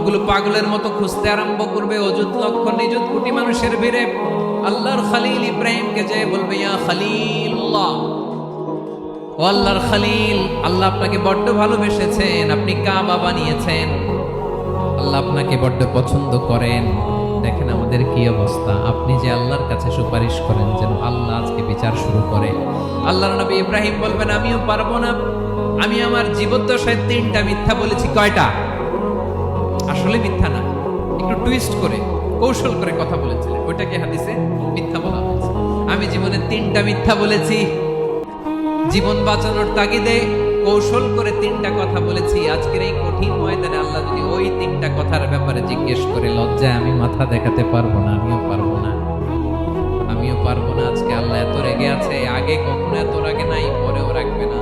সবগুলো পাগলের মতো খুঁজতে আরম্ভ করবে অযুত লক্ষ নিযুত কোটি মানুষের ভিড়ে। আল্লাহর খলিল ইব্রাহিমকে যে বলবে, ইয়া খলিলুল্লাহ, ও আল্লাহর খলিল, আল্লাহ আপনাকে বড্ড ভালোবেসেছেন, আপনি কাবা বানিয়েছেন, আল্লাহ আপনাকে বড্ড পছন্দ করেন। দেখেন আমাদের কি অবস্থা। আপনি যে আল্লাহর কাছে সুপারিশ করেন যেন আল্লাহ আজকে বিচার শুরু করে। আল্লাহর নবী ইব্রাহিম বলবেন, আমিও পারবো না, আমি আমার জীবদ্দশায় 3টা মিথ্যা বলেছি। কয়টা? আসলে মিথ্যা না, একটু টুইস্ট করে কৌশল করে কথা বলেছিলেন, ওইটাকে হাদিসে মিথ্যা বলা হয়েছে। আমি জীবনে 3টা মিথ্যা বলেছি, জীবন বাঁচানোর তাগিদে কৌশল করে 3টা কথা বলেছি। আজকের এই কঠিন ময়দানে আল্লাহ যদি ওই 3টা কথার ব্যাপারে জিজ্ঞেস করে, লজ্জায় আমি মাথা দেখাতে পারবো না, আমিও পারবো না, আমিও পারবো না। আজকে আল্লাহ এত রেগে আছে, আগে কখনো এত রাগে নাই, পরেও রাখবে না।